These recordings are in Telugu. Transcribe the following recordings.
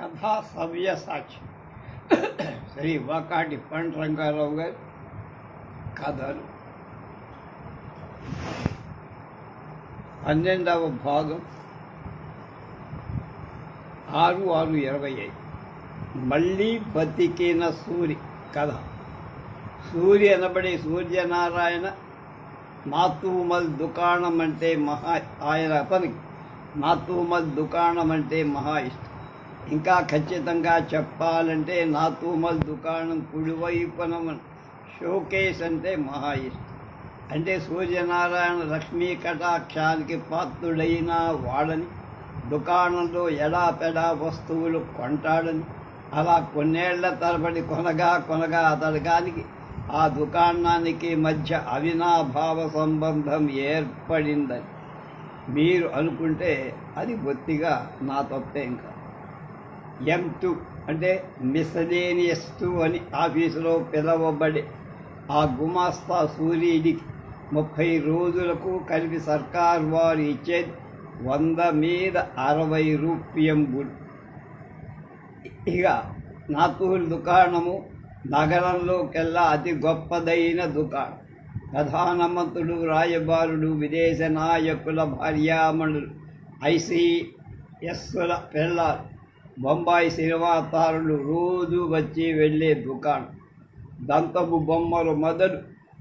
కథా సవ్యసాచి శ్రీ వాకాటి పండ్రంగారావు గారి కథలు 12వ భాగం 6/6/25 మళ్ళీ బతికిన సూరి కథ. సూరి అనబడే సూర్యనారాయణ నాతూమల్ దుకాణం అంటే అతనికి నాతూమల్ దుకాణం అంటే మహా ఇష్టం. ఇంకా ఖచ్చితంగా చెప్పాలంటే నాతూమల్ దుకాణం కుడివైపున షోకేస్ అంటే మహా ఇష్టం. అంటే సూర్యనారాయణ లక్ష్మీ కటాక్షానికి పాత్రుడైన వాడని, దుకాణంలో ఎడాపెడా వస్తువులు కొంటాడని, అలా కొన్నేళ్ల తరబడి కొనగా అతడికి ఆ దుకాణానికి మధ్య అవినాభావ సంబంధం ఏర్పడిందని మీరు అనుకుంటే అది బొత్తిగా నా తప్పే. ఇంకా M2 అంటే మిస్సలేనియస్ 2 అని ఆఫీసులో పిలవబడే ఆ గుమాస్తా సూర్యుడికి 30 రోజులకు కలిపి సర్కార్ వారు ఇచ్చేది 100 మీద 60 రూపాయం గుడి. ఇక నాతూల్ దుకాణము నగరంలోకెల్లా అతి గొప్పదైన దుకాణం. ప్రధానమంత్రుడు, రాయబారుడు, విదేశ నాయకుల భార్యామణులు, ICSల పిల్లలు, బొంబాయి సినిమా తారులు రోజు వచ్చి వెళ్ళే దుకాణం. దంతపు బొమ్మలు మొదలు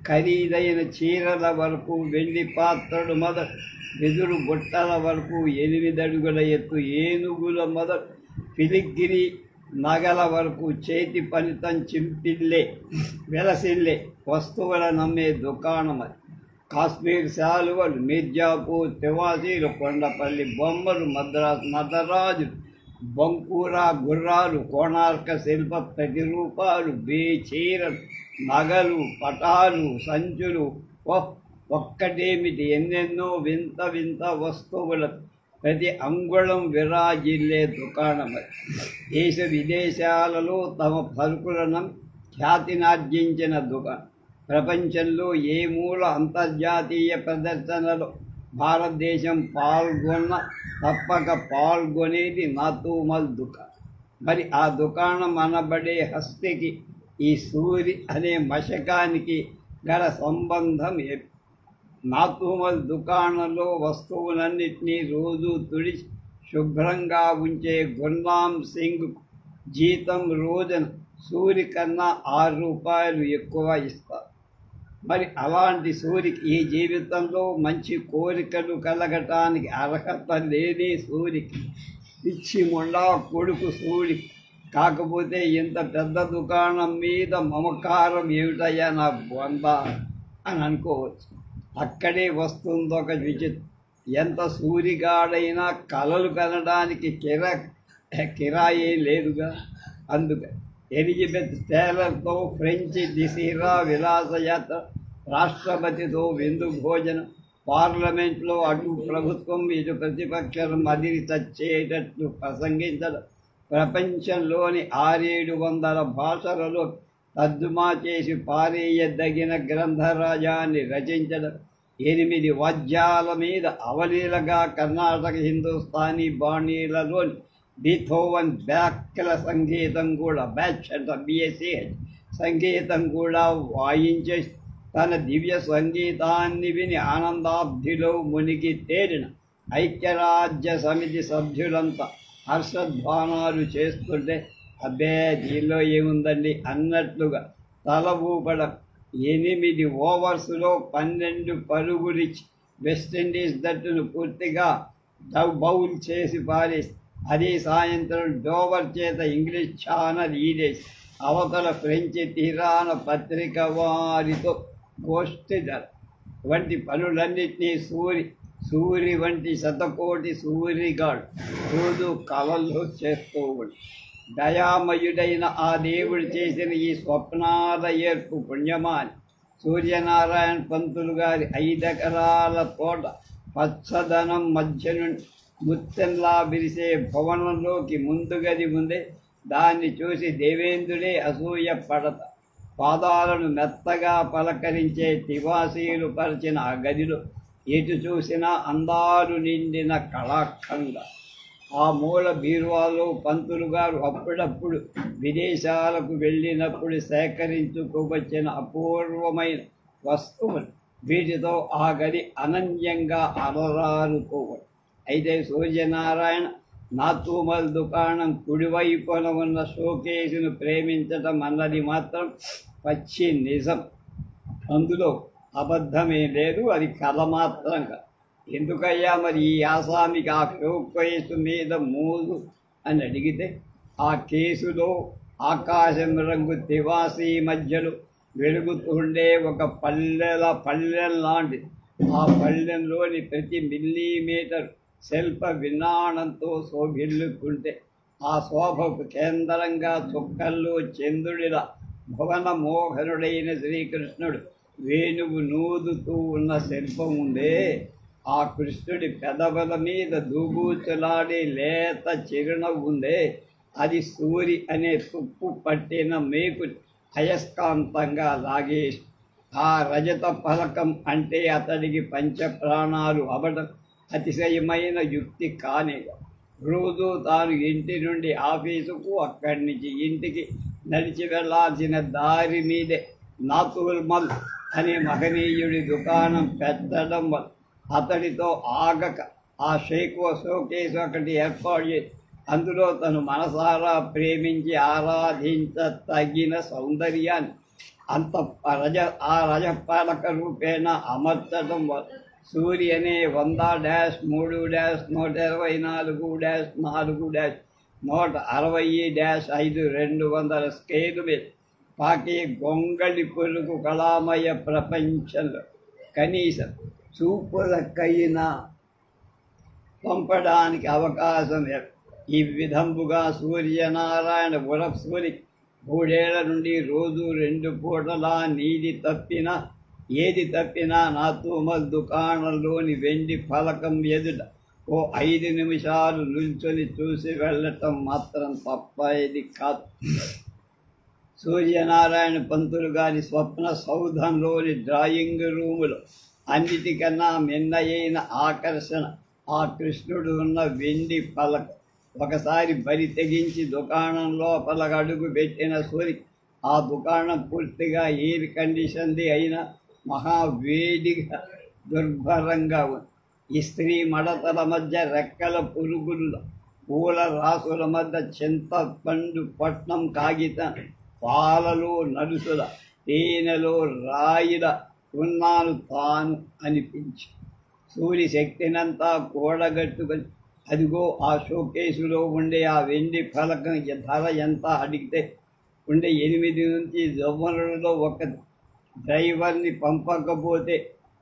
ఖరీదైన చీరల వరకు, వెండి పాత్రలు మొదలు వెదురు బుట్టల వరకు, 8 అడుగుల ఎత్తు ఏనుగుల మొదలు ఫిలిగ్రీ నగల వరకు చేతి పనితం చింపిల్లే వెలసిల్లే వస్తువుల నమ్మే దుకాణం అది. కాశ్మీర్ శాలువలు, మిర్జాపూర్ తివాసీలు, కొండపల్లి బొమ్మలు, మద్రాసు నటరాజులు, బంకూరా గుర్రాలు, కోణార్క శిల్ప ప్రతిరూపాలు, బేచీరలు, నగలు, పటాలు, సంచులు, ఒక్కటేమిటి ఎన్నెన్నో వింత వింత వస్తువుల ప్రతి అంగుళం విరాజిల్లే దుకాణం అది. దేశ విదేశాలలో తమ పలుకులను ఖ్యాతినార్జించిన దుకాణం. ప్రపంచంలో ఏ మూల అంతర్జాతీయ ప్రదర్శనలో భారతదేశం పాల్గొన్న తప్పక పాల్గొనేది నాతూమల్ దుకాణం. మరి ఆ దుకాణం అనబడే హస్తికి ఈ సూరి అనే మశకానికి గల సంబంధం ఏమి? నాతూమల్ దుకాణంలో వస్తువులన్నింటినీ రోజు తుడిచి శుభ్రంగా ఉంచే గుర్నాం సింగ్ జీతం రోజున సూరి కన్నా 6 రూపాయలు ఎక్కువ ఇస్తారు. మరి అలాంటి సూరికి ఈ జీవితంలో మంచి కోరికలు కలగటానికి అర్హత లేని సూరికి, పిచ్చి మొండా కొడుకు సూరికి. కాకపోతే ఇంత పెద్ద దుకాణం మీద మమకారం ఏమిటయ్యా నా బొంద అని అనుకోవచ్చు. అక్కడే వస్తుందొక విచిత్రం. ఎంత సూరిగాడైనా కలలు కనడానికి కిరాయే లేదుగా. అందుకని ఎలిజబెత్ టేలర్తో ఫ్రెంచ్ డిసిరా విలాసయాత్ర, రాష్ట్రపతితో విందు భోజనం, పార్లమెంట్లో అటు ప్రభుత్వం ఇటు ప్రతిపక్షం మదిరి చచ్చేటట్లు ప్రసంగించడం, ప్రపంచంలోని 600-700 భాషలలో తర్జుమా చేసి పారేయదగిన గ్రంథరాజాన్ని రచించడం, 8 వాద్యాల మీద అవలీలగా కర్ణాటక హిందుస్థానీ బాణీలలోని బీథోవన్ బ్యాక్ల సంగీతం కూడా BSc సంగీతం కూడా వాయించే తన దివ్య సంగీతాన్ని విని ఆనందాబ్ధిలో మునిగి తేలిన ఐక్యరాజ్య సమితి సభ్యులంతా హర్షధ్వానాలు చేస్తుంటే, అబ్బే దీనిలో ఏముందండి అన్నట్లుగా తల ఊపడం. 8 ఓవర్స్లో 12 పరుగులిచ్చి వెస్టిండీస్ జట్టును పూర్తిగా బౌల్ చేసి పారేసి, అదే సాయంత్రం డోవర్ చేత ఇంగ్లీష్ ఛానల్ ఈడేసి అవతల ఫ్రెంచ్ తీరాన పత్రిక వారితో గోష్ఠి వంటి పనులన్నింటినీ సూరి వంటి శతకోటి సూరిగాడు రోజు కలల్లో చేస్తూ ఉండి, దయామయుడైన ఆ దేవుడు చేసిన ఈ స్వప్నాల ఏర్పు పుణ్యమాని సూర్యనారాయణ పంతులు గారి 5 ఎకరాల తోట పచ్చదనం మధ్య నుండి ముత్యంలా విరిసే భవనంలోకి ముందు గది ముందే దాన్ని చూసి దేవేంద్రుడే అసూయ పడత. పాదాలను మెత్తగా పలకరించే తివాసీలు పరిచిన ఆ గదిలో ఎటు చూసినా అందాలు నిండిన కళాఖండ. ఆ మూల బీరువాలో పంతులు గారు అప్పుడప్పుడు విదేశాలకు వెళ్ళినప్పుడు సేకరించుకువచ్చిన అపూర్వమైన వస్తువులు. వీటితో ఆ గది అనన్యంగా అలరారుకోవడం. అయితే సూర్యనారాయణ నాతూమల్ దుకాణం కుడివైపున ఉన్న షోకేసును ప్రేమించటం అన్నది మాత్రం పచ్చి నిజం. అందులో అబద్ధమే లేదు, అది కథ మాత్రం కాదు. ఎందుకయ్యా మరి ఈ ఆసామికి ఆ షోకేసు మీద మోజు అని అడిగితే, ఆ కేసులో ఆకాశం రంగు తివాసీ మధ్యలో వెలుగుతుండే ఒక పళ్ళెం లాంటిది. ఆ పళ్ళెంలోని ప్రతి మిల్లీమీటర్ శిల్ప విన్నాణంతో శోభిల్లుకుంటే, ఆ శోభకు కేంద్రంగా చుక్కల్లో చంద్రుడిలా భువన మోహనుడైన శ్రీకృష్ణుడు వేణువు నూదుతూ ఉన్న శిల్పం ఉందే, ఆ కృష్ణుడి పెదవుల మీద దూబూచులాడే లేత చిరునవ్వు ఉందే, అది సూరి అనే తుప్పు పట్టిన మేకు అయస్కాంతంగా లాగేసి ఆ రజత ఫలకం అంటే అతడికి పంచప్రాణాలు అవడం అతిశయమైన యుక్తి కానేగా. రోజు తాను ఇంటి నుండి ఆఫీసుకు, అక్కడి నుంచి ఇంటికి నడిచి వెళ్లాల్సిన దారి మీదే నాతుల్మల్ అనే మహనీయుడి దుకాణం పెట్టడం వల్ల అతడితో ఆగక ఆ షోకేస్ ఒకటి ఏర్పాటు చేసి అందులో తను మనసారా ప్రేమించి ఆరాధించ తగిన సౌందర్యాన్ని అంత ఆ రజపాలక రూపేణ అమర్చడం వల్ల సూరి అనే 100-124-4-4-160-5-200 స్కేలు మీద పాకే గొంగళి పొలుగు కళామయ ప్రపంచంలో కనీసం చూపులకైనా పంపడానికి అవకాశం. ఈ విధంబుగా సూర్యనారాయణ సూరి 3 ఏళ్ల నుండి రోజు 2 పూటలా ఏది తప్పినా నాతూమల్ దుకాణంలోని వెండి ఫలకం ఎదుట ఓ 5 నిమిషాలు నిల్చొని చూసి వెళ్ళటం మాత్రం తప్పేది కాదు. సూర్యనారాయణ పంతులు గారి స్వప్న సౌధంలోని డ్రాయింగ్ రూములో అన్నిటికన్నా మిన్నయైన ఆకర్షణ ఆ కృష్ణుడు ఉన్న వెండి ఫలకం. ఒకసారి బరి తెగించి దుకాణం లోపల అడుగు పెట్టిన సూరి ఆ దుకాణం పూర్తిగా ఎయిర్ కండిషన్ది అయినా మహావేడిగా దుర్భరంగా ఉంది. ఇస్త్రీ మడతల మధ్య రెక్కల పురుగుల, పూల రాసుల మధ్య చింతపండు పట్నం కాగితం, పాలలో నలుసుల, తేనెలో రాయిల ఉన్నాను తాను అనిపించి సూరి శక్తినంతా కూడగట్టుకొని అదిగో ఆ షోకేసులో ఉండే ఆ వెండి ఫలకం ధర ఎంత అడిగితే ఉండే 8 నుంచి జవ్వనులలో ఒక డ్రైవర్ని పంపకపోతే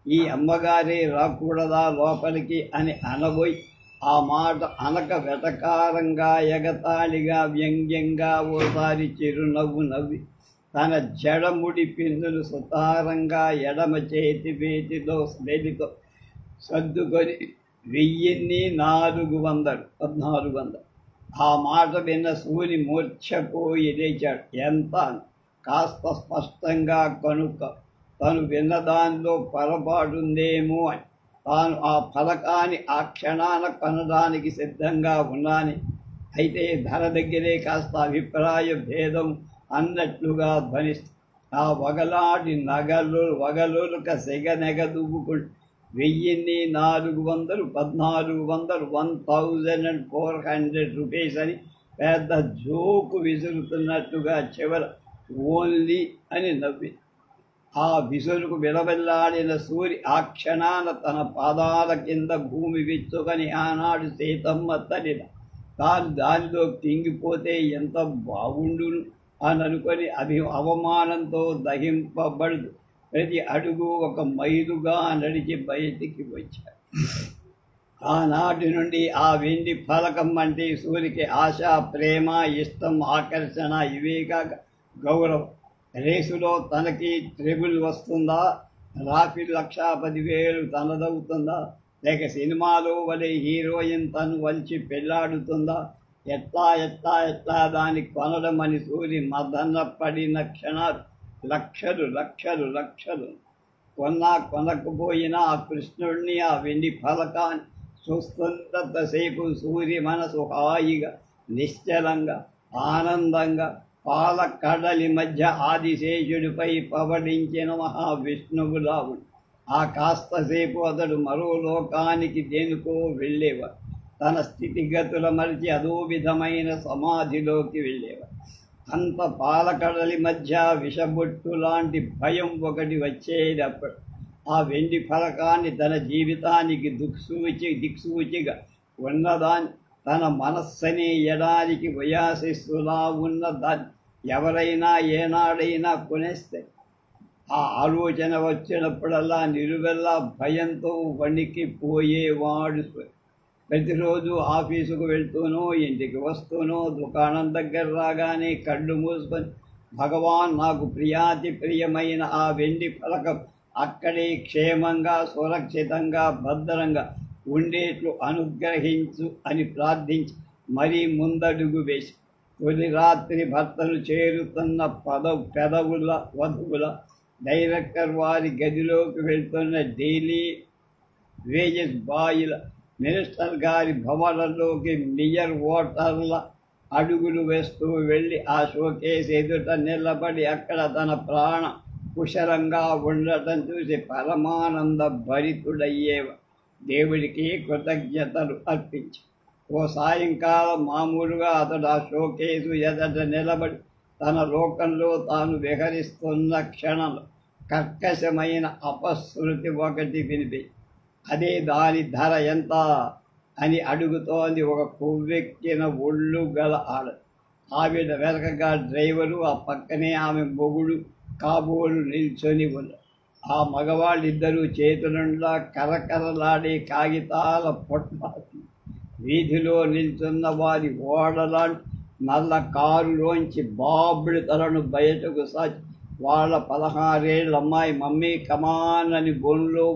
ఈ అమ్మగారే రాకూడదా లోపలికి అని అనబోయి ఆ మాట అనక వెటకారంగా, ఎగతాళిగా, వ్యంగ్యంగా ఓసారి చిరునవ్వు నవ్వి తన జడముడి పిన్నులు సుతారంగా ఎడమ చేతి వేలితో సర్దుకొని 1400 ఆ మాట విన్న సూరి మూర్ఛపోయి లేచాడు. ఎంత కాస్త స్పష్టంగా కనుక తను విన్నదానిలో పొరపాటుందేమో అని తాను ఆ ఫలకాన్ని ఆ క్షణాన కొనడానికి సిద్ధంగా ఉన్నాని. అయితే ధర దగ్గరే కాస్త అభిప్రాయ భేదం అన్నట్లుగా ధ్వనిస్తుంది. ఆ వగలాడి వగలుక సెగనెగదువ్వుకుంటూ 1400, 1400 రూపీస్ అని పెద్ద జోకు విసురుతున్నట్టుగా చివర ఓన్లీ అని నవ్వి ఆ విసురుకు విలవిల్లాడిన సూరి ఆ క్షణాన తన పాదాల కింద భూమి విచ్చుకొని ఆనాడు సీతమ్మ తల్లిన తాను దానిలో తింగిపోతే ఎంత బాగుండును అని అనుకొని అవమానంతో దహింపబడదు ప్రతి అడుగు ఒక మైలుగా నడిచి బయటికి వచ్చాడు. ఆనాటి నుండి ఆ వెండి ఫలకం అంటే సూరికి ఆశ, ప్రేమ, ఇష్టం, ఆకర్షణ, ఇవే కాక గౌరవం. రేసులో తనకి ట్రిబుల్ వస్తుందా, రాఫీ 1,10,000 తనదవుతుందా, లేక సినిమాలో వలె హీరోయిన్ తను వలిచి పెళ్ళాడుతుందా, ఎట్లా దానికి కొనడం అని సూరి మదన పడిన క్షణాలు లక్షలు కొనకపోయినా ఆ కృష్ణుడిని, ఆ వెండి ఫలకాన్ని చూస్తున్నంతసేపు సూర్య మనసు హాయిగా నిశ్చలంగా ఆనందంగా పాల కడలి మధ్య ఆదిశేషుడిపై పవడించిన మహావిష్ణువులా ఉంది. ఆ కాస్తసేపు అతడు మరో లోకానికి దేనికో వెళ్ళేవాడు. తన స్థితిగతుల మరిచి అదో విధమైన సమాధిలోకి వెళ్ళేవాడు. అంత పాలకడలి మధ్య విషబొట్టు లాంటి భయం ఒకటి వచ్చేటప్పుడు ఆ వెండి ఫలకాన్ని తన జీవితానికి దిక్సూచిగా ఉన్నదాన్ని, తన మనస్సనే ఎడారికి వయాసిస్తులా ఉన్నదాన్ని ఎవరైనా ఏనాడైనా కొనేస్తే ఆ ఆలోచన వచ్చినప్పుడల్లా నిలువెల్లా భయంతో వణికిపోయేవాడు. ప్రతిరోజు ఆఫీసుకు వెళ్తూనో ఇంటికి వస్తూనో దుకాణం దగ్గర రాగానే కళ్ళు మూసుకొని భగవాన్ నాకు ప్రియాతి ప్రియమైన ఆ వెండి ఫలకం అక్కడే క్షేమంగా సురక్షితంగా భద్రంగా ఉండేట్లు అనుగ్రహించు అని ప్రార్థించి మరీ ముందడుగు వేసి తొలి రాత్రి భర్తను చేరుతున్న పెదవుల వధువుల డైరెక్టర్ వారి గదిలోకి వెళ్తున్న డైలీ వేజెస్ బాయ్ల మినిస్టర్ గారి భవనంలోకి మియర్ ఓటర్ల అడుగులు వేస్తూ వెళ్ళి ఆ షోకేస్ ఎదుట నిలబడి అక్కడ తన ప్రాణ కుశలంగా ఉండటం చూసి పరమానంద భరితుడయ్యేవా. దేవుడికి కృతజ్ఞతలు అర్పించి ఓ సాయంకాలం మామూలుగా అతడు ఆ షోకేసు ఎదట నిలబడి తన లోకంలో తాను విహరిస్తున్న క్షణంలో కర్కశమైన అపశృతి ఒకటి వినిపి అదే దాని ధర ఎంత అని అడుగుతోంది ఒక కొవ్వెక్కిన ఒళ్ళు గల ఆవిడ వెనకగా డ్రైవరు, ఆ పక్కనే ఆమె మొగుడు కాబోలు నిల్చొని ఉన్నారు. ఆ మగవాళ్ళిద్దరూ చేతులుండా కరకరలాడే కాగితాల పొట్లాలు వీధిలో నిల్చున్న వారి ఓడలాంటి నల్ల కారులోంచి బాబుడి తలను బయటకు సాచి వాళ్ళ 16 ఏళ్ల అమ్మాయి మమ్మీ కమాన్ అని బొన్లో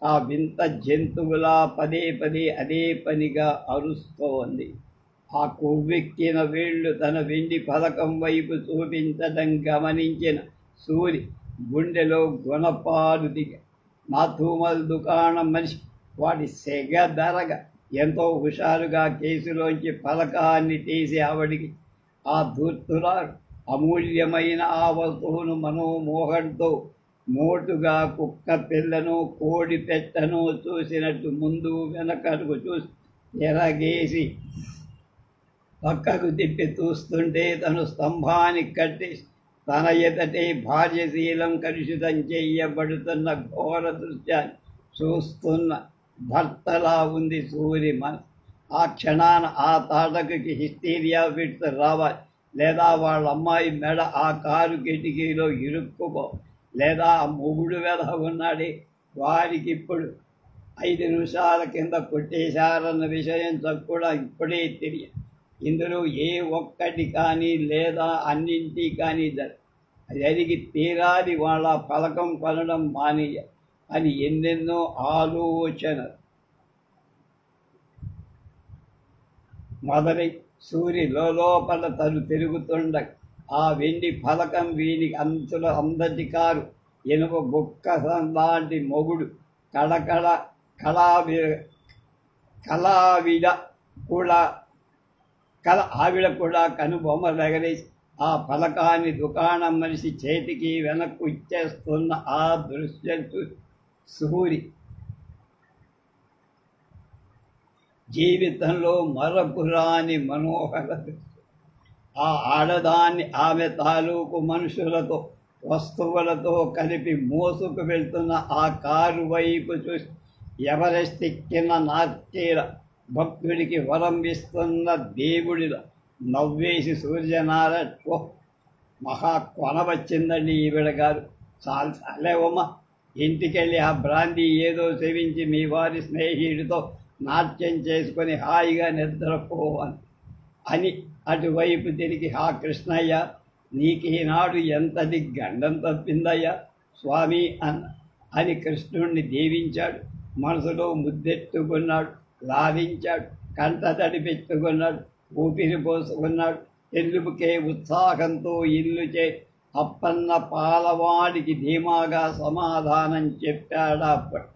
ఆ వింత జంతువులా పదే పదే అదే పనిగా అరుస్తోంది. ఆ కొవ్వెక్కిన వేళ్ళు తన వెండి పథకం వైపు చూపించడం గమనించిన సూరి గుండెలో గుణపాలు దిగ మాథూమల్ దుకాణం మనిషి వాడి సెగ ధరగా ఎంతో హుషారుగా కేసులోంచి పలకాన్ని తీసి ఆవిడికి ఆ ధూర్తురాడు అమూల్యమైన ఆ వస్తువును మనోమోహంతో మోటుగా కుక్క పిల్లను కోడి పెట్టను చూసినట్టు ముందు వెనకకు చూసి ఎరగేసి పక్కకు తిప్పి చూస్తుంటే తను స్తంభానికి కట్టి తన ఎదటే భార్యశీలం కలుషితం చేయబడుతున్న ఘోర దృశ్యాన్ని చూస్తున్న భర్తలా ఉంది సూరి మనసు. ఆ క్షణాన ఆ తాటకుకి హిస్టీరియా ఫిట్స్ రావాలి, లేదా వాళ్ళ అమ్మాయి మెడ ఆ కారు కిటికీలో ఇరుక్కుపో, లేదా ఆ మొగుడు వెధ ఉన్నాడే వారికి ఇప్పుడు 5 నిమిషాల కింద కొట్టేశారన్న విషయం కూడా ఇప్పుడే తెలియదు. ఇందులో ఏ ఒక్కటి కానీ లేదా అన్నింటి కానీ జరిగి తీరాది వాళ్ళ పలకం కొనడం మానేయ అని ఎన్నెన్నో ఆలోచనలు మొదలై సూరి లోపల తను తిరుగుతుండ ఆ వెండి ఫలకం వీనికి అందటి కారు ఇనుప బొక్క లాంటి మొగుడు కళకళ కళావిడ కూడా ఆవిడ కూడా కనుబొమ్మలెగరేసి ఆ ఫలకాన్ని దుకాణం మనిషి చేతికి వెనక్కు ఇచ్చేస్తున్న ఆ దృశ్యం సూరి జీవితంలో మరపురాని మనోహర ఆ ఆడదాన్ని ఆమె తాలూకు మనుషులతో వస్తువులతో కలిపి మోసుకు వెళ్తున్న ఆ కారు వైపు చూసి ఎవరెస్ట్ ఎక్కిన నాట్యేల భక్తుడికి వరం ఇస్తున్న దేవుడిలో నవ్వేసి సూర్యనారాయణ మహా కొన వచ్చిందండి ఈవిడ గారు, చాలేవమ్మా, ఇంటికెళ్ళి ఆ బ్రాందీ ఏదో సేవించి మీ వారి స్నేహితుడితో నాట్యం చేసుకొని హాయిగా నిద్రపోవాలి అని అటువైపు తిరిగి హా కృష్ణయ్య, నీకీనాడు ఎంతటి గండం తప్పిందయ్యా స్వామి అని కృష్ణుణ్ణి దీవించాడు. మనసులో ముద్దెట్టుకున్నాడు, లాభించాడు, కంట తడి పెట్టుకున్నాడు, ఊపిరి పోసుకున్నాడు. తెలుపుకే ఉత్సాహంతో ఇల్లు అప్పన్న పాలవాడికి ధీమాగా సమాధానం చెప్పాడు. అప్పుడు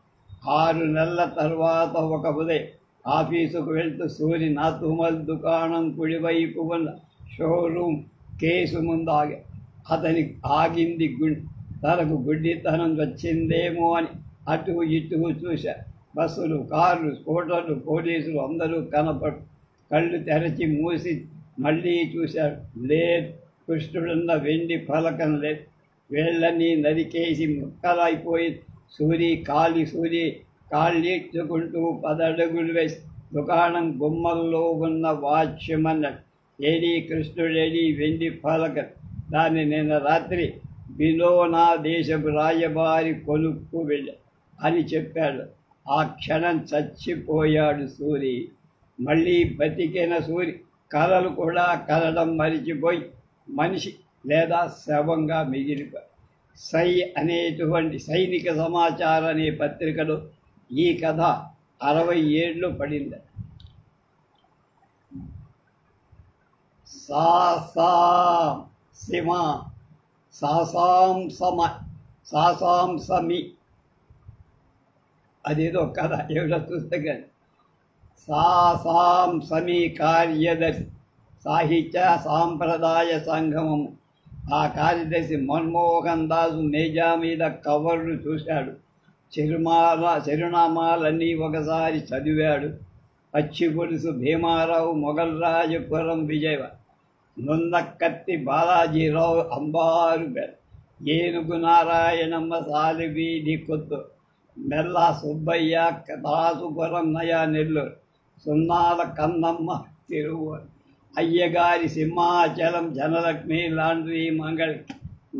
6 నెలల తర్వాత ఒక ఉదయం ఆఫీసుకు వెళ్తూ సూరి నాతుమల్ దుకాణం కుడివైపు ఉన్న షోరూమ్ కేసు ముందు అతనికి ఆగింది తనకు గుడ్డితనం వచ్చిందేమో అని అటు ఇటు చూశారు. బస్సులు, కార్లు, స్కూటర్లు, పోలీసులు అందరూ కళ్ళు తెరచి మూసి మళ్ళీ చూశాడు. లేదు, కృష్ణుడున్న వెండి ఫలకం లేదు. వేళ్ళన్నీ నరికేసి ముక్కలైపోయి సూరి కాళ్ళీడ్చుకుంటూ 10 అడుగులు వేసి దుకాణం గుమ్మల్లో ఉన్న వాచ్యమన్నాడు. ఏడీ కృష్ణుడేడి వెండి ఫలకం? దాన్ని నిన్న రాత్రి బిలోనా దేశపు రాయబారి కొనుక్కు వెళ్ళా అని చెప్పాడు. ఆ క్షణం చచ్చిపోయాడు సూరి. మళ్ళీ బతికిన సూరి కలలు కూడా కలడం మరిచిపోయి మనిషి లేదా శవంగా మిగిలిపోయి సై అనేటువంటి సైనిక సమాచారం అనే పత్రికలో ఈ కథ 60 ఏళ్ళు పడింది. సాసాంసమి అదేదో కథ ఏమిటో చూస్తే కానీ సాసాంసమి కార్యదర్శి సాహిత్య సాంప్రదాయ సంగమము. ఆ కార్యదర్శి మన్మోహన్ దాసు మేజా మీద కవర్లు చూశాడు. చిరునామాలన్నీ ఒకసారి చదివాడు. పచ్చి పులుసు భీమారావు, మొగల్రాజపురం విజయవాడ, నున్నకత్తి బాలాజీరావు అంబారుపేట, ఏనుగు నారాయణమ్మ సాలివీధి కొత్తూరు, మెల్లా సుబ్బయ్య దాసుపురం నయా నెల్లూరు, సున్నాల కన్నమ్మ తిరువూరు, అయ్యగారి సింహాచలం జనలక్ష్మి లాండ్రీ మంగళి,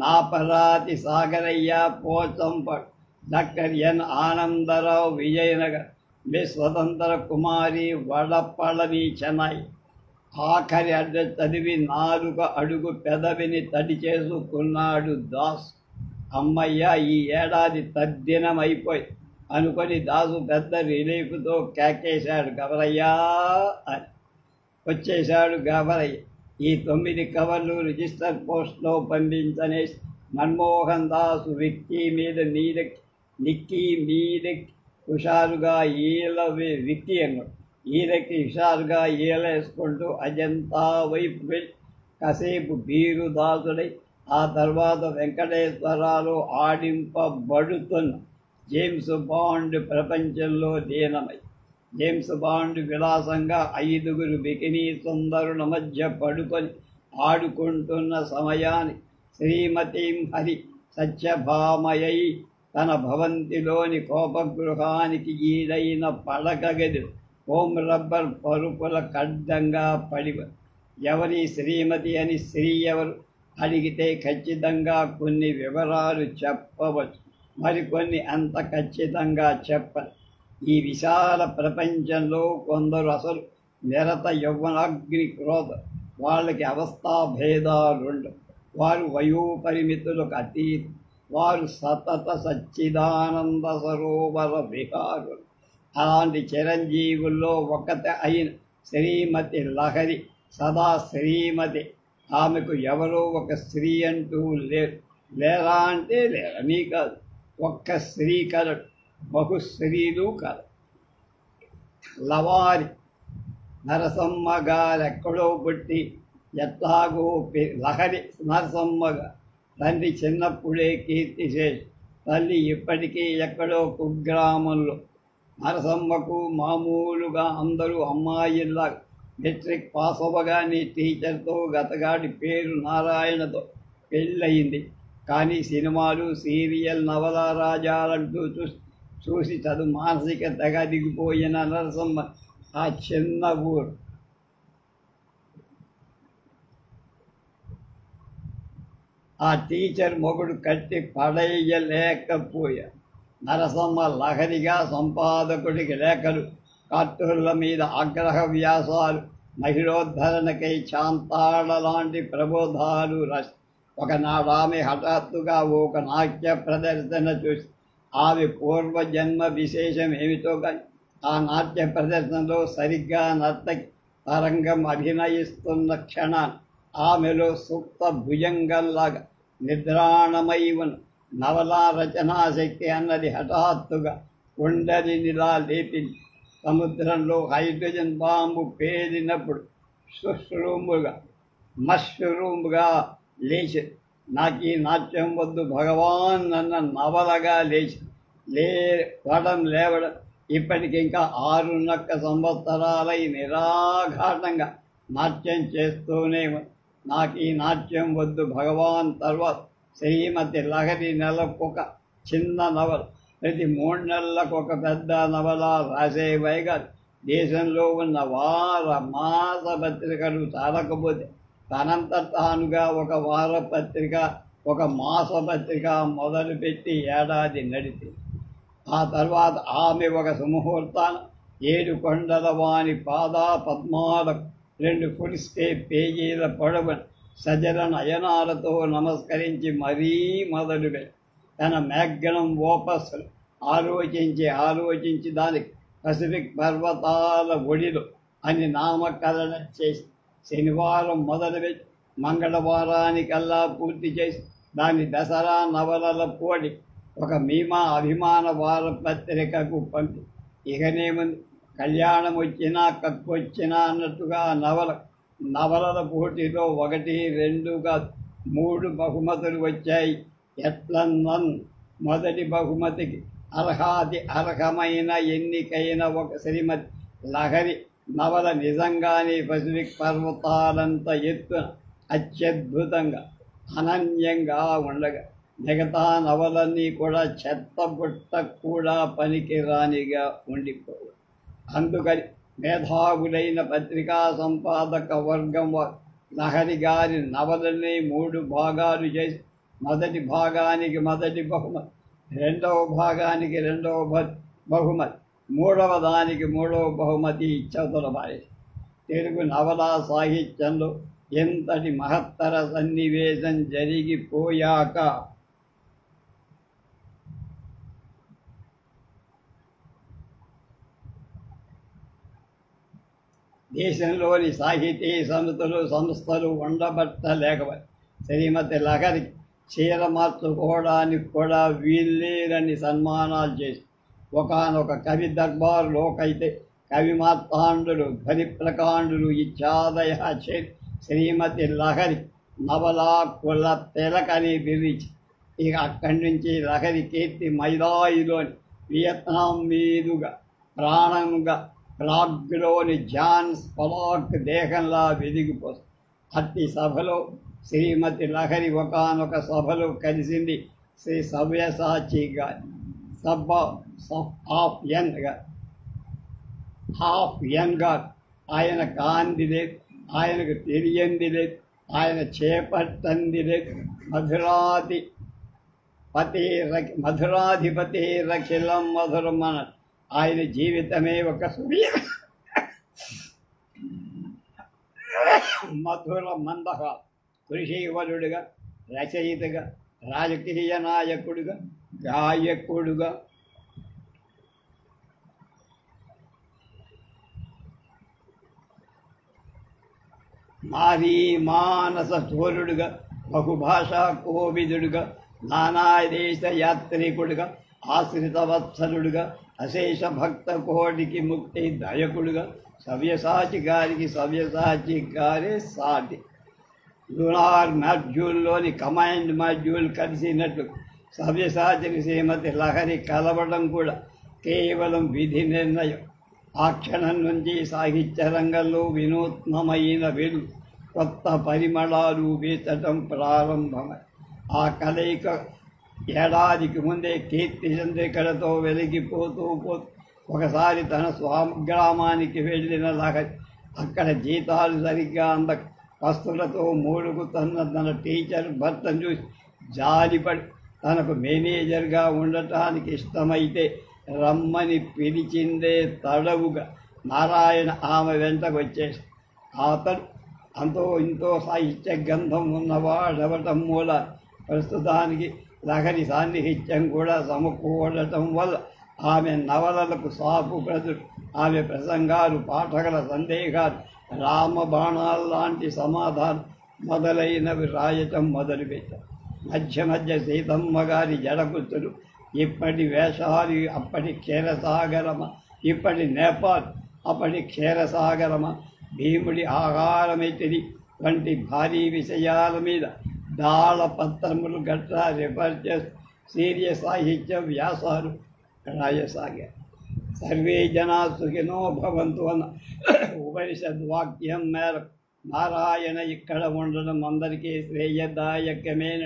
Naparati Sagaraiah Pochampadu, doctor N Anandarao Vijayanagar, miss Swatantra Kumari Vadapalani Chennai. ఆఖరి అడ్రస్ చదివి 4 అడుగు పెదవిని తడి చేసుకున్నాడు దాసు. అమ్మయ్య, ఈ ఏడాది తద్దినం అయిపోయి అనుకొని దాసు పెద్ద రిలీఫ్తో కేకేశాడు, గవరయ్యా అని. వచ్చేశాడు గవరయ్య. ఈ 9 కవర్లు రిజిస్టర్ పోస్ట్లో పంపించనేసి మన్మోహన్ దాసు నిక్కీ మీద హుషారుగా విక్కీ అన్నాడు. ఈలకి హుషారుగా ఈలేసుకుంటూ అజంతా వైపు వెళ్ళి కాసేపు బీరు దాసుడై ఆ తర్వాత వెంకటేశ్వరాలు ఆడింపబడుతున్న జేమ్స్ బాండ్ ప్రపంచంలో లీనమై జేమ్స్ బాండ్ విలాసంగా 5 బికినీ సుందరుల మధ్య పడుకొని ఆడుకుంటున్న సమయానికి శ్రీమతీం హరి సత్యభామయై తన భవంతిలోని కోపగృహానికి ఈడైన పడక గది హోం రబ్బర్ పరుపుల కడ్డంగా పడివ. ఎవరి శ్రీమతి అని స్త్రీ ఎవరు అడిగితే ఖచ్చితంగా కొన్ని వివరాలు చెప్పవచ్చు, మరికొన్ని అంత ఖచ్చితంగా చెప్పరు. ఈ విశాల ప్రపంచంలో కొందరు అసలు నిరత యవ్వనాగ్ని క్రోధ, వాళ్ళకి అవస్థాభేదాలుండవు. వారు వయోపరిమితులకు అతీతం. వారు సతత సచ్చిదానంద సరోవర విహారులు. అలాంటి చిరంజీవుల్లో ఒకటి అయిన శ్రీమతి లహరి సదా శ్రీమతి. ఆమెకు ఎవరో ఒక స్త్రీ అంటూ లేరా అంటే లేరని కాదు, ఒక్క స్త్రీ కలడు, బహుస్త్రీలు కాదు. లవారి నరసమ్మ గారెక్కడో పుట్టి ఎట్లాగో లహరి నరసమ్మగా. తండ్రి చిన్నప్పుడే కీర్తిశేష్, తల్లి ఇప్పటికీ ఎక్కడో కుగ్రామంలో. నరసమ్మకు మామూలుగా అందరూ అమ్మాయిల్లా మెట్రిక్ పాస్ అవ్వగానే టీచర్తో గతగాడి పేరు నారాయణతో పెళ్ళయింది. కానీ సినిమాలు, సీరియల్, నవల రాజాలంటూ చూసి చదువు మానసిక తెగ దిగిపోయిన నరసమ్మ ఆ చిన్న ఊరు ఆ టీచర్ మొగుడు కట్టి పడేయలేకపోయా. నరసమ్మ లహరిగా సంపాదకుడికి లేఖలు, కార్టూన్ల మీద ఆగ్రహ వ్యాసాలు, మహిళోద్ధరణకై చాంతాళ లాంటి ప్రబోధాలు రాసి ఒకనాడు ఆమె హఠాత్తుగా ఒక నాట్య ప్రదర్శన చూసి ఆమె పూర్వజన్మ విశేషం ఏమిటో కానీ ఆ నాట్య ప్రదర్శనలో సరిగ్గా నర్తకి తరంగం అభినయిస్తున్న క్షణాన్ని ఆమెలో సుప్త భుజంగంలాగా నిద్రాణమై ఉన్న నవలా రచనాశక్తి అన్నది హఠాత్తుగా కుండలినిలా లేపింది. సముద్రంలో హైడ్రోజన్ బాంబు పేలినప్పుడు సుశ్రూముగా మష్రూమ్గా లేచి నాకు ఈ నాట్యం వద్దు భగవాన్ అన్న నవలగా లేచి పడం లేవడం ఇప్పటికి ఇంకా 6 సంవత్సరాలై నిరాఘాటంగా నాట్యం చేస్తూనే నాకు ఈ నాట్యం వద్దు భగవాన్ తర్వాత శ్రీమతి లహరి నెలకొక చిన్న నవల, ప్రతి 3 నెలలకు ఒక పెద్ద నవల రాసే వైగా దేశంలో ఉన్న వార మాస పత్రికలు చాలకపోతే తనంత తానుగా ఒక వార పత్రిక ఒక మాస పత్రిక మొదలుపెట్టి ఏడాది నడిపి ఆ తర్వాత ఆమె ఒక సుముహూర్తాన 7 కొండల వాణి పాదా పద్మాలకు 2 ఫుల్ స్టేప్ పేజీల పొడవున సజల నయనాలతో నమస్కరించి మరీ మొదలుపెట్టి తన మ్యాగ్నం ఓపస్సులు ఆలోచించి దానికి పసిఫిక్ పర్వతాల ఒడిలో అని నామకరణం చేసి శనివారం మొదలుపెట్టి మంగళవారానికల్లా పూర్తి చేసి దాని దసరా నవలల పోటీ ఒక మీమా అభిమాన వారపత్రికకు పంపి ఇకనేముంది కళ్యాణం వచ్చినా కక్కొచ్చినా అన్నట్టుగా నవలల పోటీలో 1, 2 3 బహుమతులు వచ్చాయి. ఎట్లన్నన్ మొదటి బహుమతికి అర్హమైన ఎన్నికైన ఒక శ్రీమతి లహరి నవల నిజంగానే పసిఫిక్ పర్వతాలంత ఎత్తున అత్యద్భుతంగా అనన్యంగా ఉండగా మిగతా నవలన్నీ కూడా చెత్తబుట్ట కూడా పనికిరానిగా ఉండిపోవు. అందుకని మేధావులైన పత్రికా సంపాదక వర్గం వారు లహరి గారి నవలని 3 భాగాలు చేసి మొదటి భాగానికి మొదటి బహుమతి, రెండవ భాగానికి రెండవ బహుమతి, మూడవ దానికి మూడవ బహుమతి ఇచ్చవతల పారేసి తెలుగు నవలా సాహిత్యంలో ఎంతటి మహత్తర సన్నివేశం జరిగిపోయాక దేశంలోని సాహితీ సంస్థలు ఉండబట్టలేకపోయి శ్రీమతి లహరికి చీర మార్చుకోవడానికి కూడా వీల్లేరని సన్మానాలు చేసి ఒకానొక కవి దర్బార్లోకైతే కవి మార్తాండులు ధ్వని ప్రకాండులు ఇత్యాదయ చేసి శ్రీమతి లహరి నవలా కుల తెలకని బిర్రించి ఇక అక్కడి నుంచి లహరి కీర్తి మైదాయిలోని వియత్నాం మీదుగా ప్రాణంగా ప్రాగ్లోని జాన్ స్పలాక్ దేహంలా వెదిగిపోతుంది. అట్టి సభలో శ్రీమతి లహరి ఒకానొక సభలో కలిసింది శ్రీ సవ్యసాచి గారి హాఫ్ యంగ్ గారు. ఆయన కాంది లేదు, ఆయనకు తెలియంది లేదు, ఆయన చేపట్టంది లేదు. మధురాధిపతి రఖిలం మధురమన ఆయన జీవితమే ఒక మధుర మందహ కృషివరుడుగా, రచయితగా, రాజకీయ నాయకుడుగా, గాయకుడుగా, నారీ మానస చోరుడుగా, బహుభాషా కోవిదుడుగా, నానాదేశ యాత్రికుడుగా, ఆశ్రిత వత్సలుడుగా, అశేష భక్త కోటికి ముక్తి దయకుడుగా, సవ్యసాచి గారే సాటి. లూనార్ మాడ్యూల్లోని కమాండ్ మాడ్యూల్ కలిసినట్లు సవ్యసాచిని శ్రీమతి లహరి కలవడం కూడా కేవలం విధి నిర్ణయం. ఆ క్షణం నుంచి సాహిత్య రంగంలో వినూత్నమైన వెలుగు, కొత్త పరిమళాలు వీచటం ప్రారంభమై ఆ కలయిక ఏడాదికి ముందే కీర్తి చంద్రికలతో వెలిగిపోతూ ఒకసారి తన స్వగ్రామానికి వెళ్ళిన లహరి అక్కడ జీతాలు సరిగ్గా అందక పస్తులతో మూలుగుతున్న తన టీచర్ భర్తను చూసి జాలిపడి తనకు మేనేజర్గా ఉండటానికి ఇష్టమైతే రమ్మని పిలిచిందే తడవుగా నారాయణ ఆమె వెంటకు వచ్చేసి అతడు అంతో ఇంతో సాహిత్య గంధం ఉన్నవాడవటం మూల ప్రస్తుతానికి లహరి సాన్నిహిత్యం కూడా సమకూడటం వల్ల ఆమె నవలలకు సాపు ప్రజలు, ఆమె ప్రసంగాలు, పాఠకుల సందేహాలు, రామబాణాల్లాంటి సమాధానం మొదలైనవి రాయటం మొదలుపెట్టారు. మధ్య సీతమ్మ గారి జడకుతులు, ఇప్పటి వేషాలు, అప్పటి క్షీరసాగరమ ఇప్పటి నేపాల్ అప్పటి క్షీరసాగరమా, భీముడి ఆహారమెత్తిది వంటి భారీ విషయాల మీద దాళపత్రములు గట్రా రిఫర్ చేస్తూ సీర్య సాహిత్య వ్యాసాలు రాయసాగారు. సర్వే జనా సుఖినో భవంతు అన్న ఉపనిషద్వాక్యం మేరకు నారాయణ ఇక్కడ ఉండడం అందరికీ శ్రేయదాయకమైన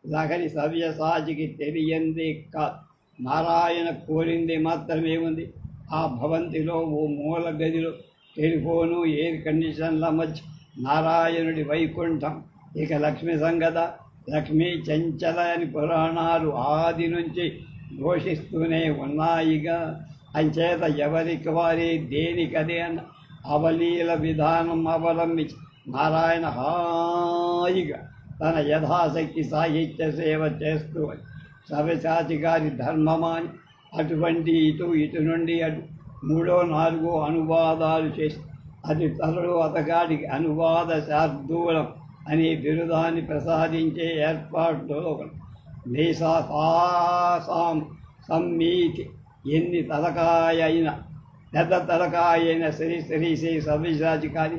లహరి సవ్యసాచికి తెలియంది కాదు. నారాయణ కోరింది మాత్రమే ఉంది. ఆ భవంతిలో ఓ మూల గదిలో టెలిఫోను, ఎయిర్ కండిషన్ల మధ్య నారాయణుడి వైకుంఠం. ఇక లక్ష్మి సంగత, లక్ష్మీ చంచల అని పురాణాలు ఆది నుంచి ఘోషిస్తూనే ఉన్నాయిగా. అంచేత ఎవరికి వారి దేనికదే అన్న అవలీల విధానం అవలంబించి నారాయణ హాయిగా తన యథాశక్తి సాహిత్య సేవ చేస్తూ సవ్యసాచి గారి ధర్మమాని అటువంటి ఇటు నుండి అటు 3, 4 అనువాదాలు చేసి అది తలడు అతగాడికి అనువాద శార్దూలం అనే బిరుదాన్ని ప్రసాదించే ఏర్పాటులో దేశాసాం సమ్మీతి ఎన్ని తలకాయ అయినా పెద్ద తలకాయ అయిన శ్రీ సవ్యసాచికారి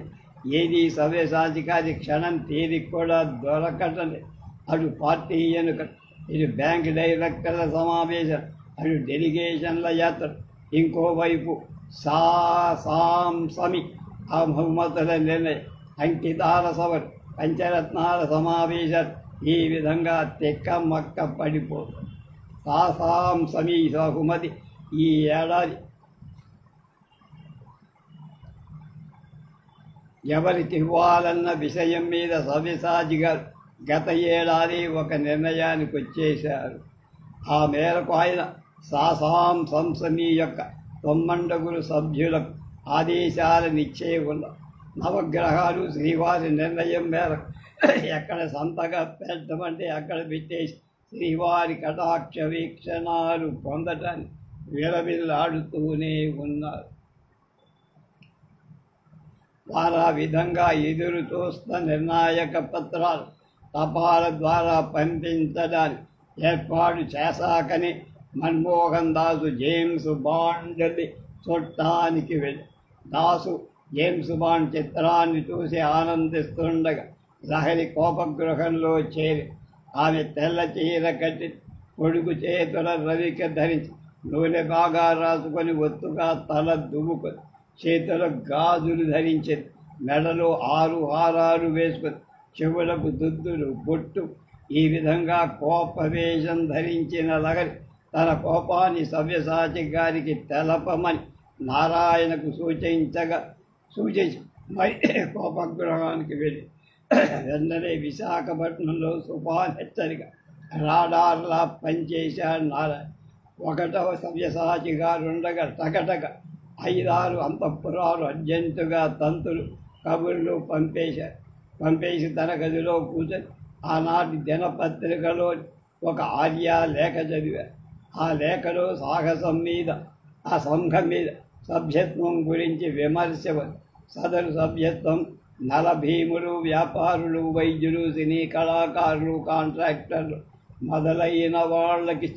ఏది సవ్యసాచికారి క్షణం తీరిక కూడా దొరకటలే. అటు పార్టీ ఎన్నిక, ఇటు బ్యాంక్ డైరెక్టర్ల సమావేశం, అటు డెలిగేషన్ల యాత్ర, ఇంకోవైపు సాం సమి ఆ బహుమతుల నిర్ణయం, అంకితాల సభలు, పంచరత్నాల సమావేశాలు ఈ విధంగా తెక్కమక్క పడిపోతుంది. సాం సమీ బహుమతి ఈ ఏడాది ఎవరికి ఇవ్వాలన్న విషయం మీద సవ్యసాచి గారు గత ఏడాది ఒక నిర్ణయానికి వచ్చేశారు. ఆ మేరకు ఆయన సాం సంసమీ యొక్క 9 సభ్యులకు ఆదేశాలనిచ్చే ఉన్న నవగ్రహాలు శ్రీవారి నిర్ణయం మేరకు ఎక్కడ సంతగా పెట్టమంటే అక్కడ పెట్టేసి శ్రీవారి కటాక్ష వీక్షణాలు పొందటానికి విలవిల్లాడుతూనే ఉన్నారు. వారు ఆ విధంగా ఎదురు చూస్తున్న నిర్ణాయక పత్రాలు తపాల ద్వారా పంపించడానికి ఏర్పాటు చేశాకని మన్మోహన్ దాసు జేమ్స్ బాండ్ని చూడటానికి వెళ్ళి దాసు జేమ్స్ బాండ్ చిత్రాన్ని చూసి ఆనందిస్తుండగా లహరి కోపగృహంలో చేరి ఆమె తెల్ల చీర కట్టి పొడుగు చేతుల రవిక ధరించి నూనె బాగా రాసుకొని ఒత్తుగా తల దువ్వుకొని చేతుల గాజులు ధరించింది. మెడలో 6 హారాలు వేసుకొని చెవులకు దుద్దులు బొట్టు ఈ విధంగా కోపవేషం ధరించిన లహరి తన కోపాన్ని సవ్యసాచి గారికి తెలపమని నారాయణకు సూచించి మరి కోపగృహానికి వెళ్ళి వెంటనే విశాఖపట్నంలో తుఫాన్ హెచ్చరిక రాడార్లా పనిచేశాడు నారాయణ. 1వ సవ్యసాచి గారుండగా టకటక 5-6 అంతఃపురాలు అర్జెంటుగా తంతులు కబుర్లు పంపేసి తన గదిలో కూర్చొని ఆనాటి దినపత్రికలో ఒక ఆర్య లేఖ చదివారు. ఆ లేఖలో సాహసం మీద, ఆ సంఘం మీద సభ్యత్వం గురించి విమర్శ. సదరు సభ్యత్వం నలభీములు, వ్యాపారులు, వైద్యులు, సినీ కళాకారులు, కాంట్రాక్టర్లు మొదలైన వాళ్ళకి,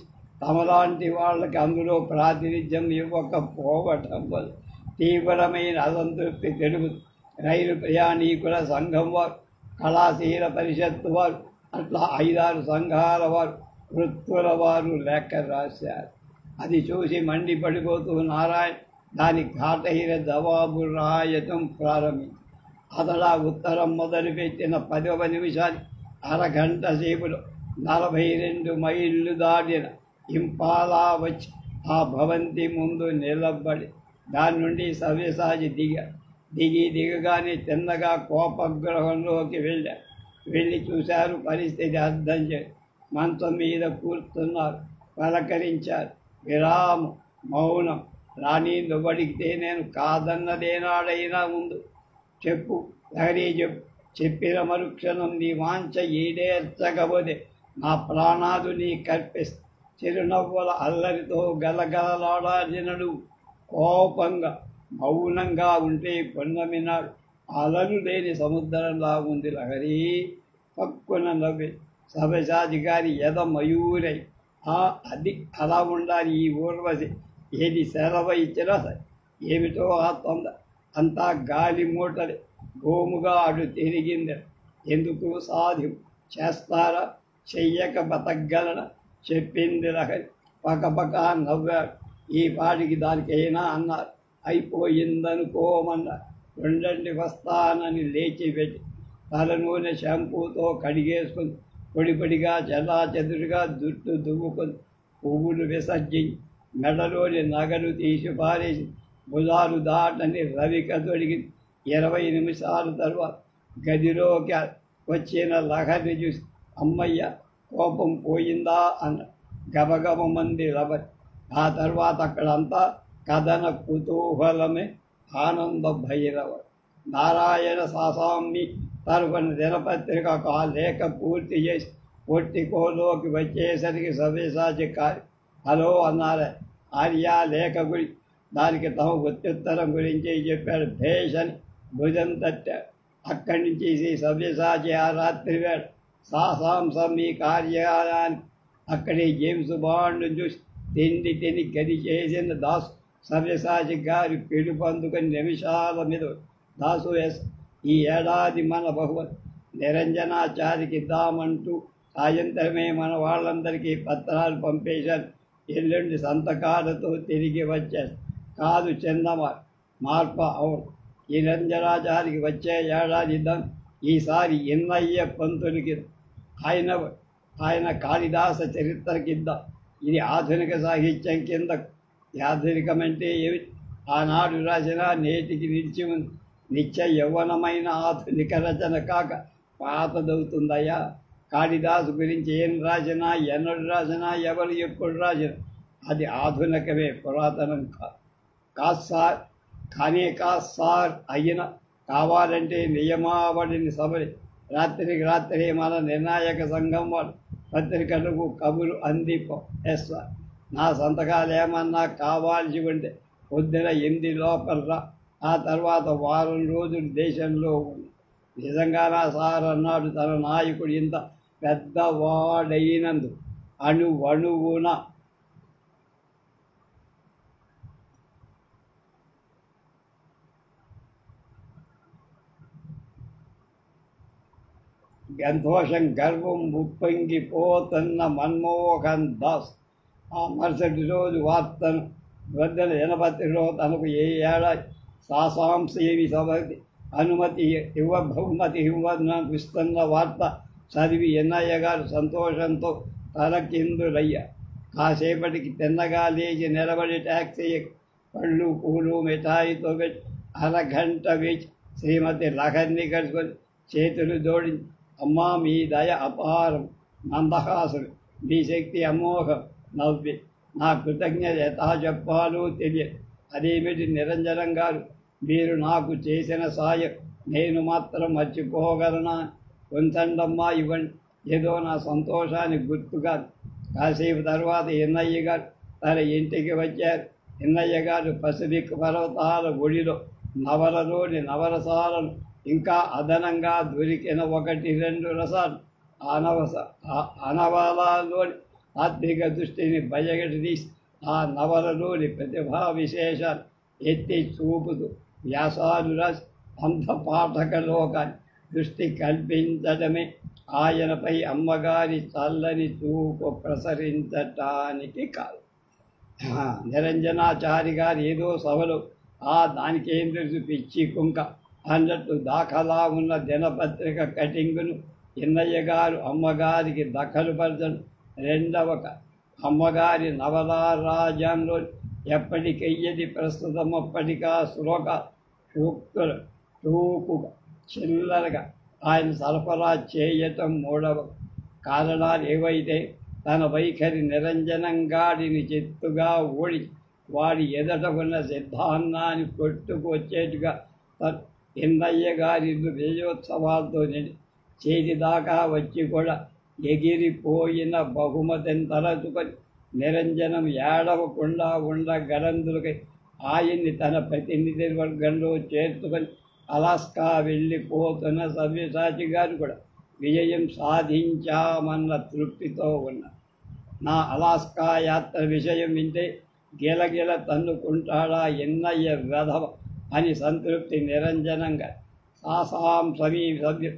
తమలాంటి వాళ్ళకి అందులో ప్రాతినిధ్యం ఇవ్వకపోవటం వల్ల తీవ్రమైన అసంతృప్తి తెలుగుతుంది. రైలు ప్రయాణికుల సంఘం వారు, కళాశీల పరిషత్తు వారు, అట్లా 5-6 సంఘాల వారు, వృత్తుల వారు లెక్క రాశారు. అది చూసి మండిపడిపోతూ నారాయణ దానికి ఘాటైన జవాబు రాయటం ప్రారంభించి అతడా ఉత్తరం మొదలుపెట్టిన 10వ నిమిషాలు అరగంట సేపులో 42 మైళ్ళు దాటిన ఇంపాలా వచ్చి ఆ భవంతి ముందు నిలబడి దాని నుండి సవ్యసాచి దిగగానే తిన్నగా కోపగృహంలోకి వెళ్ళి చూశారు. పరిస్థితి అర్థం చేసి మంచం మీద కూర్చున్నారు. పలకరించారు. విరామం, మౌనం. రాణి నువ్వడిగితే నేను కాదన్నదేనాడైనా ముందు చెప్పు, లహరి చెప్పిన మరుక్షణం నీ వాంఛ ఈడేర్చకపోతే నా ప్రాణాలు నీ కర్పిస్తా. చిరునవ్వుల అల్లరితో గలగలలాడార్జునుడు కోపంగా మౌనంగా ఉంటే పొన్నమినాడు. అలలు లేని సముద్రంలా ఉంది లహరి. పక్కున నవ్వి సవ్యసాచి గారి ఎద మయూరై అది అలా ఉండాలి ఈ ఊర్వశి ఏది సెలవు ఇచ్చినా సరే ఏమిటో ఆ తొందర అంతా గాలి మూటలే గోముగా అడు తిరిగింది. ఎందుకు సాధ్యం చేస్తారా చెయ్యక బతకగలన చెప్పింది లహరి. పకపక నవ్వాడు. ఈ పాటికి దానికైనా అన్నారు. అయిపోయిందనుకోమన్నారు. ఉండండి వస్తానని లేచి పెట్టి తల నూనె షాంపూతో కడిగేసుకుని పొడిపొడిగా చెల్లాచెదురుగా జుట్టు దువ్వుకొని పువ్వులు విసర్జించి మెడలోని నగలు తీసి పారేసి భుజాలు దాటని రవిక తొడిగి 20 నిమిషాల తర్వాత గదిలోకి వచ్చిన లహరిని చూసి అమ్మయ్య కోపం పోయిందా అన్న. గబగబమంది లవరి. ఆ తర్వాత అక్కడంతా కథన కుతూహలమే ఆనంద భైరవ. నారాయణ సాసామి తరఫున దినపత్రిక ఆ లేఖ పూర్తి చేసి పొట్టికోలోకి వచ్చేసరికి సవ్యసాచి కాదు. హలో అన్నారే. ఆర్య లేఖ గురించి దానికి తమ ప్రత్యుత్తరం గురించి చెప్పాడు. భేష్ అని భుజం తట్టాడు. అక్కడి నుంచి సవ్యసాచి ఆ రాత్రి వేళ సాసాంసం ఈ కార్యాలయానికి అక్కడి జేమ్స్ బాండ్ చూసి తిండి తిని గది చేసిన దాసు సవ్యసాచి గారి పిలుపు అందుకుని నిమిషాల మీద దాసు ఈ ఏడాది మన బహుమతి నిరంజనాచారికి ఇద్దామంటూ సాయంత్రమే మన వాళ్ళందరికీ పత్రాలు పంపేశారు. ఎల్లుండి సంతకాలతో తిరిగి వచ్చారు. కాదు చందమ మార్ప అవును. ఈ నిరంజనాచారికి వచ్చే ఏడాది ఇద్దాం. ఈసారి ఎన్నయ్య పంతులకి ఆయన కాళిదాస చరిత్రకిద్దాం. ఇది ఆధునిక సాహిత్యం కింద. ఆధునికమంటే ఏమి? ఆనాడు రాసిన నేటికి నిలిచి ఉంది. నిత్య యవ్వనమైన ఆధునిక రచన కాక పాతదవుతుందయ్యా. కాళిదాసు గురించి ఏం రాసినా, ఎన్నడు రాసినా, ఎవరు ఎప్పుడు రాసినా అది ఆధునికమే, పురాతనం కాదు సార్. కానీ కాదు సార్ అయినా కావాలంటే నియమావళిని సభని రాత్రికి రాత్రి మన నిర్ణాయక సంఘం వాళ్ళు పత్రికలకు కబురు అందిస్తారు. నా సంతకాలు ఏమన్నా కావాల్సి ఉంటే పొద్దున 8 లోపల ఆ తర్వాత వారం రోజులు దేశంలో ఉంది. నిజంగానా సార్ అన్నాడు తన నాయకుడు ఇంత పెద్దవాడైనందు అణువణువున సంతోషం గర్వం ఉప్పొంగిపోతున్న మన్మోహన్ దాస్ ఆ మరుసటి రోజు వార్తను వద్దల దినపత్రికలో తనకు ఏ ఏడాది సాసాంశేవి సభకి బహుమతి ఇవ్వనిస్తున్న వార్త చదివి ఎన్నయ్య గారు సంతోషంతో తలకిందులయ్యా. కాసేపటికి తిన్నగా లేచి నిలబడి ట్యాక్సీ పళ్ళు పూలు మిఠాయితో పెట్టి అరగంట వేచి శ్రీమతి లహరిని కలుసుకొని చేతులు జోడించి అమ్మా మీ దయ అపారం, మందహాసులు, మీ శక్తి అమోఘం నవ్వి నా కృతజ్ఞత యథా చెప్పాలో తెలియదు. అదేమిటి నిరంజనం గారు, మీరు నాకు చేసిన సాయం నేను మాత్రం మర్చిపోగలనా? కొంతండమ్మా ఇవ్వండి, ఏదో నా సంతోషానికి గుర్తుగా. కాసేపు తర్వాత ఎన్నయ్య గారు తన ఇంటికి వచ్చారు. ఎన్నయ్య గారు పసిఫిక్ పర్వతాల ఒడిలో నవలలోని నవరసాలను ఇంకా అదనంగా దొరికిన 1-2 రసాలు అనవలలోని ఆత్మిక దృష్టిని బయటకు తీసి ఆ నవలలోని ప్రతిభా విశేషాలు ఎత్తి చూపుతూ వ్యాసాలు రాసి అంత పాఠక లోకాన్ని దృష్టి కల్పించడమే ఆయనపై అమ్మగారి చల్లని చూపు ప్రసరించటానికి కాదు. నిరంజనాచారి గారు ఏదో సభలో దానికేం తెలుసు పిచ్చి కుంక అన్నట్టు దాఖలా ఉన్న దినపత్రిక కటింగును ఎన్నయ్య గారు అమ్మగారికి దఖలుపరచడం. రెండవ అమ్మగారి నవలారాజ్యంలో ఎప్పటికెయ్యది ప్రస్తుతం అప్పటికా శ్లోక సూక్తులు చూపుగా చిల్లరగా ఆయన సరఫరా చేయటం. మూడవ కారణాలు ఏవైతే తన వైఖరి నిరంజనంగాడిని చెత్తుగా ఓడి వాడి ఎదట ఉన్న సిద్ధాన్నాన్ని కొట్టుకొచ్చేట్టుగా ఎన్నయ్య గారి విజయోత్సవాలతో చేతి దాకా వచ్చి కూడా ఎగిరిపోయిన బహుమతిని తలచుకొని నిరంజనం ఏడవకుండా ఉండగలందులకై ఆయన్ని తన ప్రతినిధి వర్గంలో చేర్చుకొని అలాస్కా వెళ్ళిపోతున్న సవ్యసాచి గారు కూడా విజయం సాధించామన్న తృప్తితో ఉన్నారు. నా అలాస్కా యాత్ర విషయం వింటే గిలగిల తన్నుకుంటాడా ఎన్నయ్య వెధవ అని సంతృప్తి నిరంజనంగా. సాసాం సభ్యులు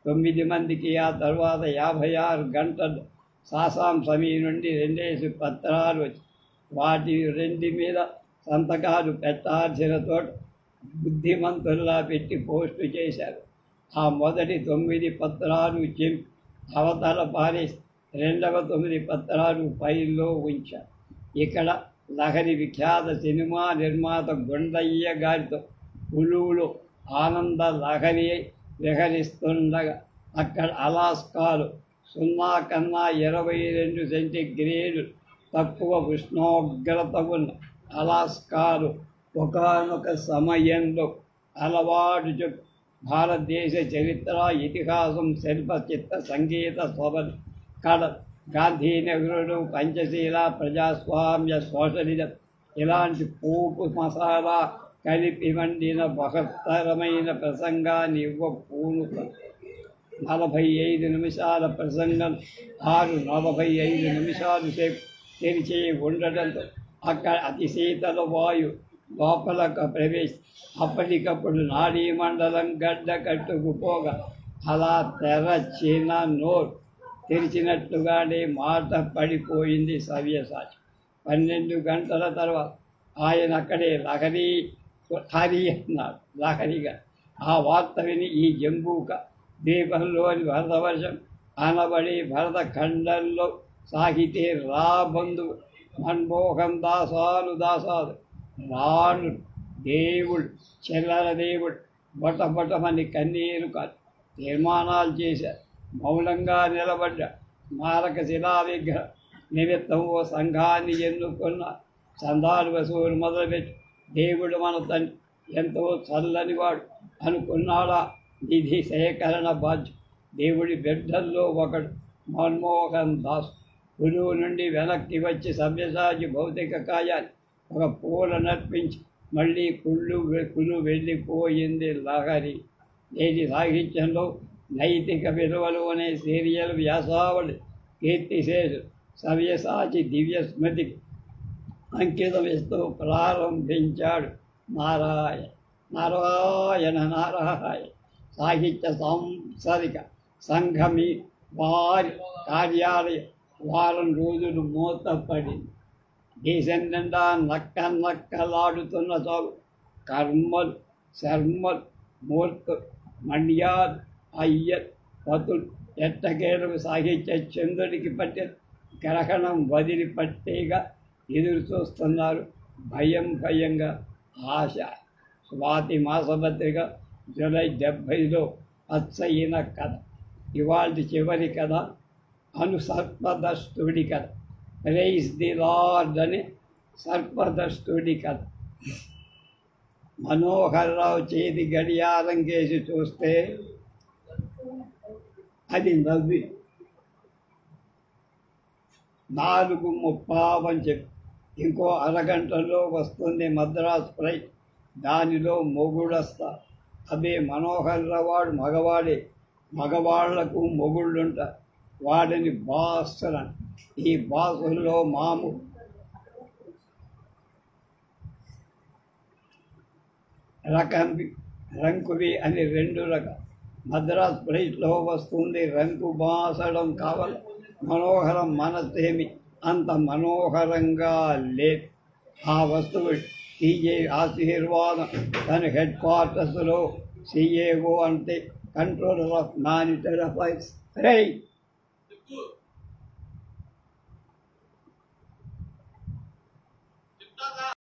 9 మందికి ఆ తర్వాత 56 గంటలు సాసాం సమీ నుండి 2 పత్రాలు వచ్చి వాటి 2 మీద సంతకాలు పెట్టాల్సిన చోట బుద్ధిమంతుల్లా పెట్టి పోస్టు చేశారు. ఆ మొదటి 9 పత్రాలు చింపి అవతల పారేసి రెండవ 9 పత్రాలు ఫైల్లో ఉంచారు. ఇక్కడ లహరి విఖ్యాత సినిమా నిర్మాత గుండయ్య గారితో ఉలువులు ఆనంద లహరి విహరిస్తుండగా అక్కడ అలాస్కాలో 0 కన్నా 22 సెంటీగ్రేడు తక్కువ ఉష్ణోగ్రత ఉన్న అలాస్కాలో ఒకానొక సమయంలో అలవాటు చెప్పు భారతదేశ చరిత్ర, ఇతిహాసం, శిల్ప, చిత్ర, సంగీత, సభలు, కళ, గాంధీనగరుడు, పంచశీల, ప్రజాస్వామ్య, సోషలిజం ఇలాంటి పోపు మసాలా కలిపి వండిన బహత్తరమైన ప్రసంగాన్ని పూనుతారు. 45 నిమిషాల ప్రసంగం 6:45 నిమిషాలు సేపు తెరిచి ఉండటంతో అక్కడ అతి శీతల వాయు లోపలకు ప్రవేశి అప్పటికప్పుడు నాడీ మండలం గడ్డ కట్టుకుపోగా అలా తెరచిన నోరు తెరిచినట్టుగానే మాట పడిపోయింది సవ్యసాచి. 12 గంటల తర్వాత ఆయన అక్కడే హరి అన్నాడు లహరిగా. ఆ వార్త విని ఈ జంబూక దీపంలోని భరతవర్షం అనబడి భరతఖండంలో సాగితే రాబంధువు మన్మోహన్ దాసాలు రాణు దేవుడు చిల్లర దేవుడు బొటబొటమని కన్నీరు కాదు తీర్మానాలు చేశారు. మౌనంగా నిలబడ్డ స్మారక శిలా విగ్రహం నిమిత్తం ఓ సంఘాన్ని ఎన్నుకున్న చందాలు వసూలు మొదలుపెట్టి దేవుడు మన తండ్రి ఎంతో చల్లనివాడు అనుకున్నాడా. నిధి సేకరణ బాధ్యత దేవుడి బిడ్డల్లో ఒకడు మన్మోహన్ దాస్. గురువు నుండి వెనక్కి వచ్చి సవ్యసాచి భౌతిక కాయాన్ని ఒక పూల నర్పించి మళ్ళీ కులు వెళ్ళిపోయింది లహరి. నేటి సాహిత్యంలో నైతిక విలువలు అనే సీరియల్ వ్యాసావళి కీర్తిశేషు సవ్యసాచి దివ్య స్మృతికి అంకితం ఇస్తూ ప్రారంభించాడు. నారాయణ నారాయణ నారాయణ. సాహిత్య సాంసారిక సంఘమి వారి కార్యాలయం వారం రోజులు మూతపడింది. దేశం నిండా నక్కలాడుతున్న చాలు కర్మలు, శర్మలు, మూర్తులు, మండ్యాలు, అయ్యర్, పతులు ఎట్టకేలకు సాహిత్య చంద్రుడికి పట్టే గ్రహణం వదిలిపట్టేగా ఎదురు చూస్తున్నారు భయంగా. ఆశ. స్వాతి మాసపత్రిక జూలై 70లో అచ్చయిన కథ. ఇవాళ చివరి కథ సర్పదస్తుడి కథ. ప్రైజ్ ది లార్డ్ అని సర్పదస్తుడి కథ. మనోహర్ రావు చేతి గడియారం కేసి చూస్తే అది నవ్వి 4:30 అని చెప్పి ఇంకో అరగంటలో వస్తుంది మద్రాసు ఫ్లైట్. దానిలో మొగుడొస్తా. అదే మనోహర్ రావు వాడు మగవాడే. మగవాళ్లకు మొగుళ్ళుంటారు. వాడిని బాసులు. ఈ బాసుల్లో మాము రంకువి అని 2 రకాలు. మద్రాసు ఫ్లైట్లో వస్తుంది రంకు బాసడం కావాలి. మనోహరం మనసేమి అంత మనోహరంగా లేదు. ఆ వస్తువు సిఏ ఆశీర్వాదం. తన హెడ్ క్వార్టర్స్లో సిఏఓ అంటే కంట్రోలర్ ఆఫ్ మానిటరీ అఫైర్స్.